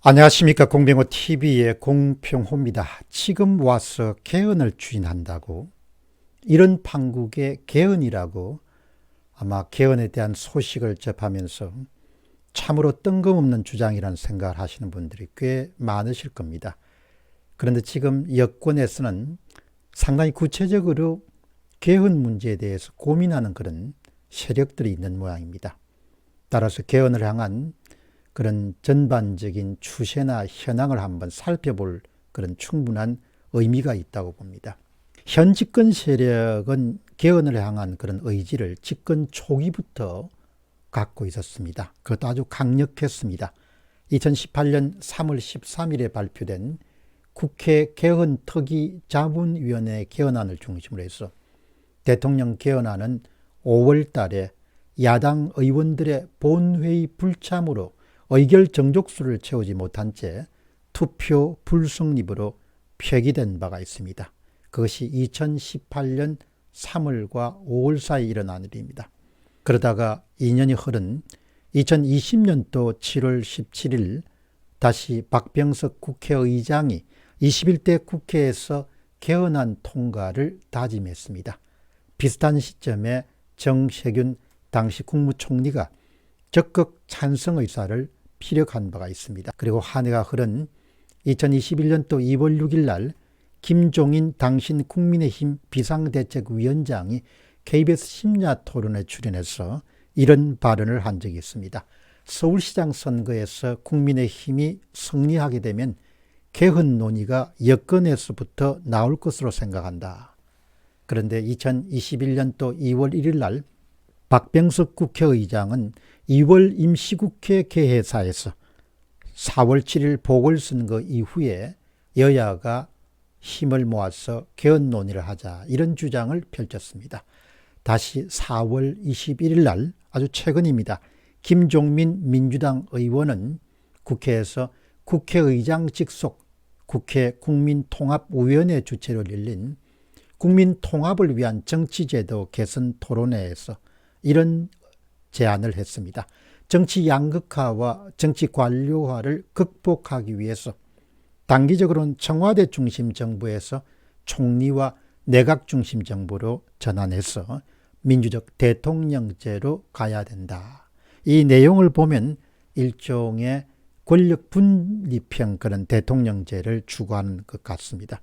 안녕하십니까. 공병호TV의 공평호입니다. 지금 와서 개헌을 추진한다고, 이런 판국의 개헌이라고 아마 개헌에 대한 소식을 접하면서 참으로 뜬금없는 주장이라는 생각을 하시는 분들이 꽤 많으실 겁니다. 그런데 지금 여권에서는 상당히 구체적으로 개헌 문제에 대해서 고민하는 그런 세력들이 있는 모양입니다. 따라서 개헌을 향한 그런 전반적인 추세나 현황을 한번 살펴볼 그런 충분한 의미가 있다고 봅니다. 현 집권 세력은 개헌을 향한 그런 의지를 집권 초기부터 갖고 있었습니다. 그것도 아주 강력했습니다. 2018년 3월 13일에 발표된 국회 개헌특위자문위원회 개헌안을 중심으로 해서 대통령 개헌안은 5월 달에 야당 의원들의 본회의 불참으로 의결 정족수를 채우지 못한 채 투표 불성립으로 폐기된 바가 있습니다. 그것이 2018년 3월과 5월 사이 일어난 일입니다. 그러다가 2년이 흐른 2020년도 7월 17일 다시 박병석 국회의장이 21대 국회에서 개헌안 통과를 다짐했습니다. 비슷한 시점에 정세균 당시 국무총리가 적극 찬성 의사를 피력한 바가 있습니다. 그리고 한 해가 흐른 2021년도 2월 6일 날 김종인 당신 국민의힘 비상대책위원장이 KBS 심야 토론에 출연해서 이런 발언을 한 적이 있습니다. 서울시장 선거에서 국민의힘이 승리하게 되면 개헌 논의가 여권에서부터 나올 것으로 생각한다. 그런데 2021년도 2월 1일 날 박병석 국회의장은 2월 임시국회 개회사에서 4월 7일 보궐선거 이후에 여야가 힘을 모아서 개헌 논의를 하자, 이런 주장을 펼쳤습니다. 다시 4월 21일 날 아주 최근입니다. 김종민 민주당 의원은 국회에서 국회의장 직속 국회 국민통합위원회 주최로 열린 국민통합을 위한 정치제도 개선 토론회에서 이런 제안을 했습니다. 정치 양극화와 정치 관료화를 극복하기 위해서 단기적으로는 청와대 중심 정부에서 총리와 내각 중심 정부로 전환해서 민주적 대통령제로 가야 된다. 이 내용을 보면 일종의 권력 분립형 그런 대통령제를 추구하는 것 같습니다.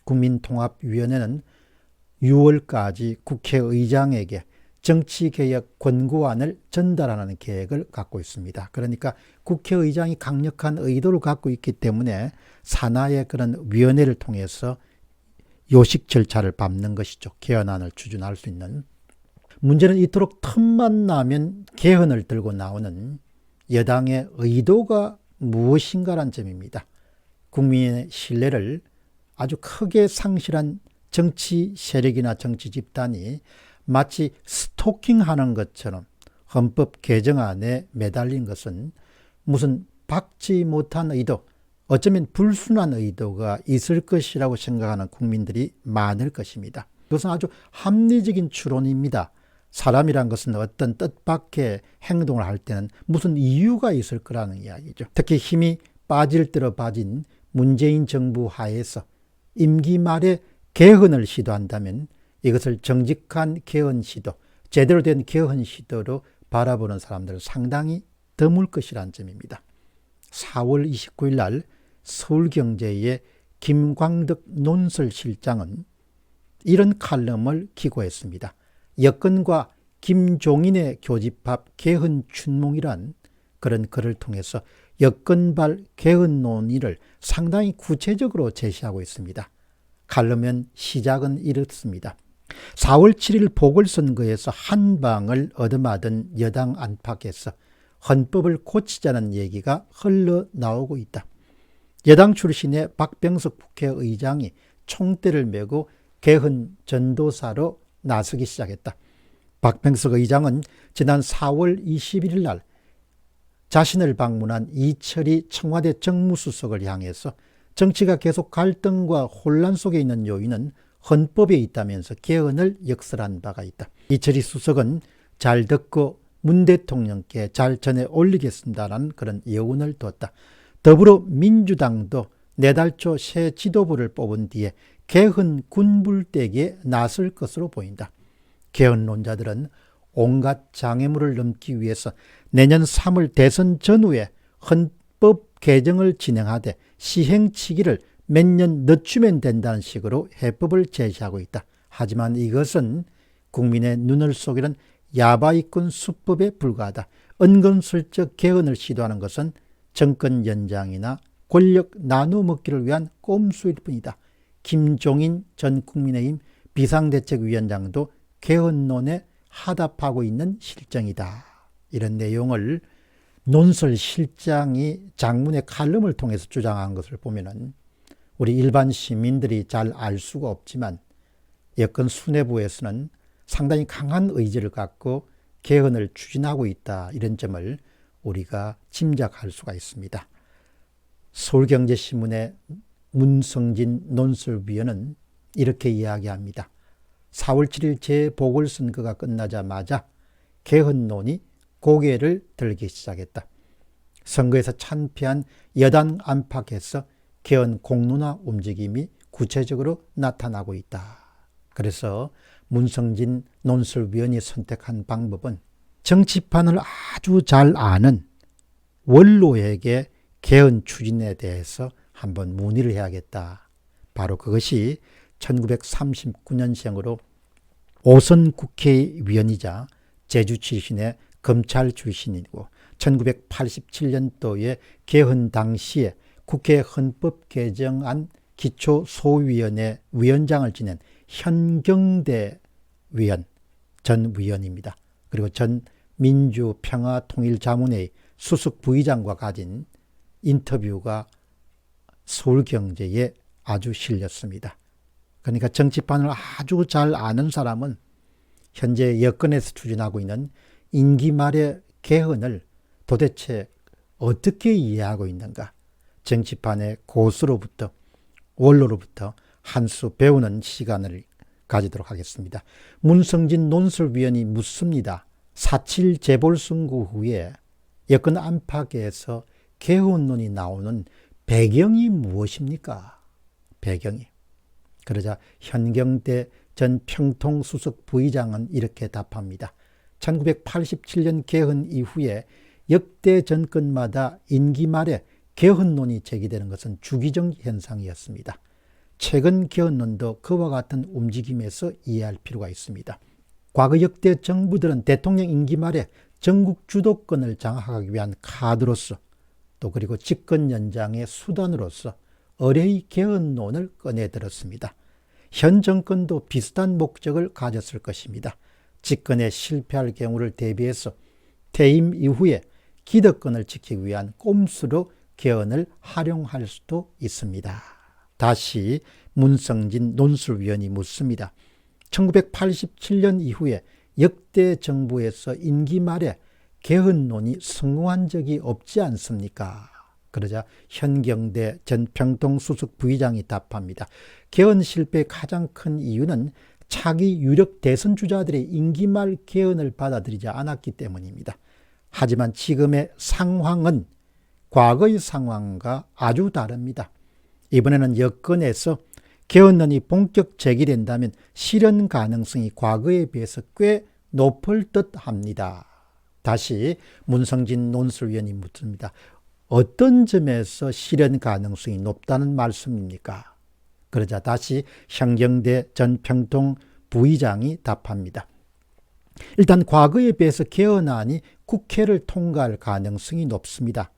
국민통합위원회는 6월까지 국회의장에게 정치개혁 권고안을 전달하는 계획을 갖고 있습니다. 그러니까 국회의장이 강력한 의도를 갖고 있기 때문에 산하의 그런 위원회를 통해서 요식 절차를 밟는 것이죠. 개헌안을 추진할 수 있는. 문제는 이토록 틈만 나면 개헌을 들고 나오는 여당의 의도가 무엇인가란 점입니다. 국민의 신뢰를 아주 크게 상실한 정치 세력이나 정치 집단이 마치 스토킹하는 것처럼 헌법 개정안에 매달린 것은 무슨 박지 못한 의도, 어쩌면 불순한 의도가 있을 것이라고 생각하는 국민들이 많을 것입니다. 이것은 아주 합리적인 추론입니다. 사람이란 것은 어떤 뜻밖의 행동을 할 때는 무슨 이유가 있을 거라는 이야기죠. 특히 힘이 빠질 대로 빠진 문재인 정부 하에서 임기 말에 개헌을 시도한다면 이것을 정직한 개헌 시도, 제대로 된 개헌 시도로 바라보는 사람들은 상당히 드물 것이라는 점입니다. 4월 29일 날 서울경제의 김광덕 논설실장은 이런 칼럼을 기고했습니다. 여권과 김종인의 교집합 개헌 춘몽이란 그런 글을 통해서 여권발 개헌 논의를 상당히 구체적으로 제시하고 있습니다. 칼럼은 시작은 이렇습니다. 4월 7일 보궐선거에서 한 방을 얻어맞은 여당 안팎에서 헌법을 고치자는 얘기가 흘러나오고 있다. 여당 출신의 박병석 국회의장이 총대를 메고 개헌 전도사로 나서기 시작했다. 박병석 의장은 지난 4월 21일 날 자신을 방문한 이철희 청와대 정무수석을 향해서 정치가 계속 갈등과 혼란 속에 있는 요인은 헌법에 있다면서 개헌을 역설한 바가 있다. 이철희 수석은 잘 듣고 문 대통령께 잘 전해 올리겠습니다라는 그런 여운을 두었다. 더불어민주당도 내달 초 새 지도부를 뽑은 뒤에 개헌 군불대기에 나설 것으로 보인다. 개헌론자들은 온갖 장애물을 넘기 위해서 내년 3월 대선 전후에 헌법 개정을 진행하되 시행치기를 몇 년 늦추면 된다는 식으로 해법을 제시하고 있다. 하지만 이것은 국민의 눈을 속이는 야바이꾼 수법에 불과하다. 은근슬쩍 개헌을 시도하는 것은 정권 연장이나 권력 나눠먹기를 위한 꼼수일 뿐이다. 김종인 전 국민의힘 비상대책위원장도 개헌론에 하답하고 있는 실정이다. 이런 내용을 논설실장이 장문의 칼럼을 통해서 주장한 것을 보면은 우리 일반 시민들이 잘 알 수가 없지만 여권 수뇌부에서는 상당히 강한 의지를 갖고 개헌을 추진하고 있다. 이런 점을 우리가 짐작할 수가 있습니다. 서울경제신문의 문성진 논설위원은 이렇게 이야기합니다. 4월 7일 재보궐선거가 끝나자마자 개헌론이 고개를 들기 시작했다. 선거에서 참패한 여당 안팎에서 개헌 공론화 움직임이 구체적으로 나타나고 있다. 그래서 문성진 논설위원이 선택한 방법은 정치판을 아주 잘 아는 원로에게 개헌 추진에 대해서 한번 문의를 해야겠다. 바로 그것이 1939년생으로 5선 국회의원이자 제주 출신의 검찰 출신이고 1987년도에 개헌 당시에 국회 헌법개정안 기초소위원회 위원장을 지낸 현경대 위원 전 위원입니다. 그리고 전 민주평화통일자문회의 수석 부의장과 가진 인터뷰가 서울경제에 아주 실렸습니다. 그러니까 정치판을 아주 잘 아는 사람은 현재 여권에서 추진하고 있는 임기 말의 개헌을 도대체 어떻게 이해하고 있는가? 정치판의 고수로부터 원로로부터 한 수 배우는 시간을 가지도록 하겠습니다. 문성진 논설위원이 묻습니다. 4.7 재보궐선거 후에 여권 안팎에서 개헌론이 나오는 배경이 무엇입니까? 배경이. 그러자 현경대 전 평통수석 부의장은 이렇게 답합니다. 1987년 개헌 이후에 역대 정권마다 임기 말에 개헌론이 제기되는 것은 주기적 현상이었습니다. 최근 개헌론도 그와 같은 움직임에서 이해할 필요가 있습니다. 과거 역대 정부들은 대통령 임기 말에 전국 주도권을 장악하기 위한 카드로서 또 그리고 집권 연장의 수단으로서 의뢰의 개헌론을 꺼내들었습니다. 현 정권도 비슷한 목적을 가졌을 것입니다. 집권에 실패할 경우를 대비해서 퇴임 이후에 기득권을 지키기 위한 꼼수로 개헌을 활용할 수도 있습니다. 다시 문성진 논설위원이 묻습니다. 1987년 이후에 역대 정부에서 임기 말에 개헌론이 성공한 적이 없지 않습니까? 그러자 현경대 전 평통수석 부의장이 답합니다. 개헌 실패의 가장 큰 이유는 차기 유력 대선 주자들의 임기 말 개헌을 받아들이지 않았기 때문입니다. 하지만 지금의 상황은 과거의 상황과 아주 다릅니다. 이번에는 여권에서 개헌론이 본격 제기된다면 실현 가능성이 과거에 비해서 꽤 높을 듯 합니다. 다시 문성진 논설위원이 묻습니다. 어떤 점에서 실현 가능성이 높다는 말씀입니까? 그러자 다시 현경대 전 평통 부의장이 답합니다. 일단 과거에 비해서 개헌안이 국회를 통과할 가능성이 높습니다.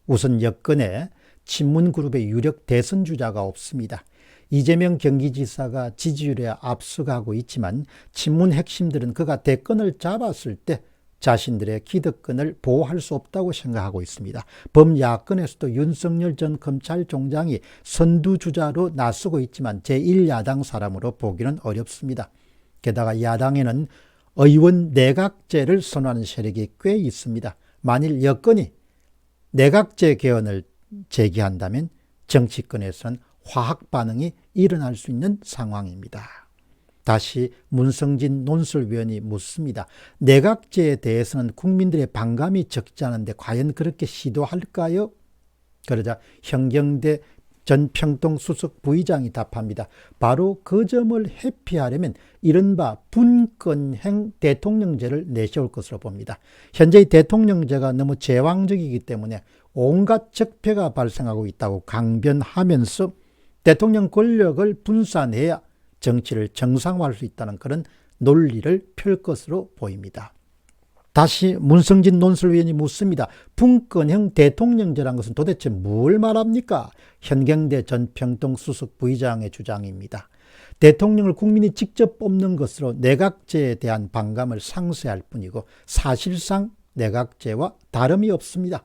우선 여권에 친문그룹의 유력 대선 주자가 없습니다. 이재명 경기지사가 지지율에 앞서가고 있지만 친문 핵심들은 그가 대권을 잡았을 때 자신들의 기득권을 보호할 수 없다고 생각하고 있습니다. 범야권에서도 윤석열 전 검찰총장이 선두주자로 나서고 있지만 제1야당 사람으로 보기는 어렵습니다. 게다가 야당에는 의원 내각제를 선호하는 세력이 꽤 있습니다. 만일 여권이 내각제 개헌을 제기한다면 정치권에서는 화학 반응이 일어날 수 있는 상황입니다. 다시 문성진 논설위원이 묻습니다. 내각제에 대해서는 국민들의 반감이 적지 않은데 과연 그렇게 시도할까요? 그러자 현경대 전 평동 수석 부의장이 답합니다. 바로 그 점을 회피하려면 이른바 분권형 대통령제를 내세울 것으로 봅니다. 현재의 대통령제가 너무 제왕적이기 때문에 온갖 적폐가 발생하고 있다고 강변하면서 대통령 권력을 분산해야 정치를 정상화할 수 있다는 그런 논리를 펼 것으로 보입니다. 다시 문성진 논설위원이 묻습니다. 분권형 대통령제란 것은 도대체 뭘 말합니까? 현경대 전 평동 수석 부의장의 주장입니다. 대통령을 국민이 직접 뽑는 것으로 내각제에 대한 반감을 상쇄할 뿐이고 사실상 내각제와 다름이 없습니다.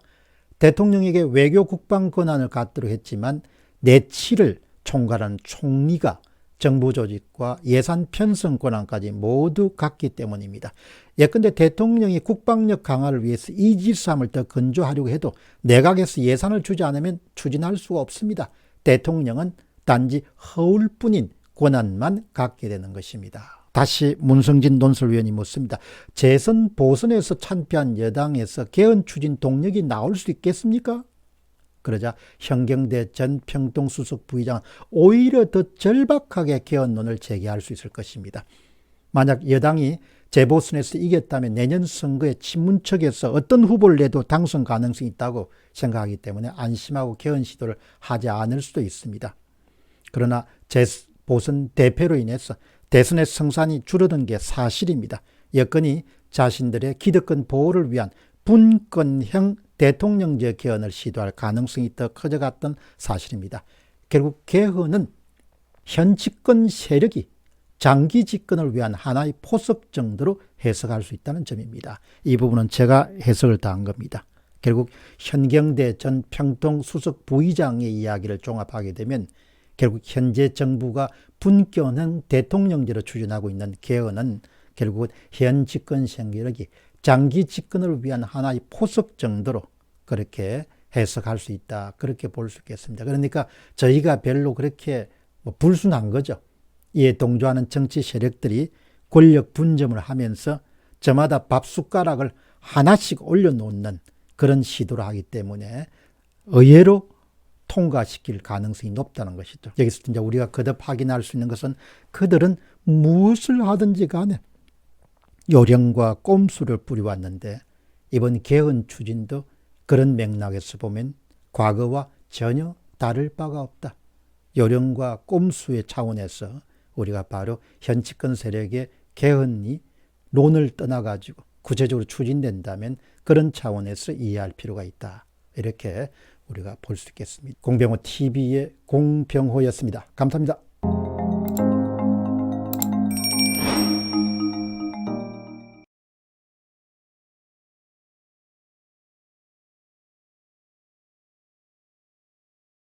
대통령에게 외교 국방 권한을 갖도록 했지만 내치를 총괄하는 총리가 정부 조직과 예산 편성 권한까지 모두 갖기 때문입니다. 예컨대 대통령이 국방력 강화를 위해서 이지삼을 더 건조하려고 해도 내각에서 예산을 주지 않으면 추진할 수가 없습니다. 대통령은 단지 허울 뿐인 권한만 갖게 되는 것입니다. 다시 문성진 논설위원이 묻습니다. 재선 보선에서 참패한 여당에서 개헌 추진 동력이 나올 수 있겠습니까? 그러자 현경대 전 평동 수석 부의장은 오히려 더 절박하게 개헌론을 제기할 수 있을 것입니다. 만약 여당이 재보선에서 이겼다면 내년 선거에 친문척에서 어떤 후보를 내도 당선 가능성이 있다고 생각하기 때문에 안심하고 개헌 시도를 하지 않을 수도 있습니다. 그러나 재보선 대패로 인해서 대선의 성산이 줄어든 게 사실입니다. 여건이 자신들의 기득권 보호를 위한 분권형 대통령제 개헌을 시도할 가능성이 더 커져갔던 사실입니다. 결국 개헌은 현 집권 세력이 장기 집권을 위한 하나의 포석 정도로 해석할 수 있다는 점입니다. 이 부분은 제가 해석을 다한 겁니다. 결국 현경대 전 평동 수석 부의장의 이야기를 종합하게 되면 결국 현재 정부가 분권형 대통령제로 추진하고 있는 개헌은 결국은 현 집권 세력이 장기 집권을 위한 하나의 포석 정도로 그렇게 해석할 수 있다. 그렇게 볼 수 있겠습니다. 그러니까 저희가 별로 그렇게 불순한 거죠. 이에 동조하는 정치 세력들이 권력 분점을 하면서 저마다 밥숟가락을 하나씩 올려놓는 그런 시도를 하기 때문에 의외로 통과시킬 가능성이 높다는 것이죠. 여기서 이제 우리가 거듭 확인할 수 있는 것은 그들은 무엇을 하든지 간에 요령과 꼼수를 부려왔는데 이번 개헌 추진도 그런 맥락에서 보면 과거와 전혀 다를 바가 없다. 요령과 꼼수의 차원에서 우리가 바로 현 집권 세력의 개헌이 론을 떠나가지고 구체적으로 추진된다면 그런 차원에서 이해할 필요가 있다. 이렇게 우리가 볼 수 있겠습니다. 공병호 TV의 공병호였습니다. 감사합니다.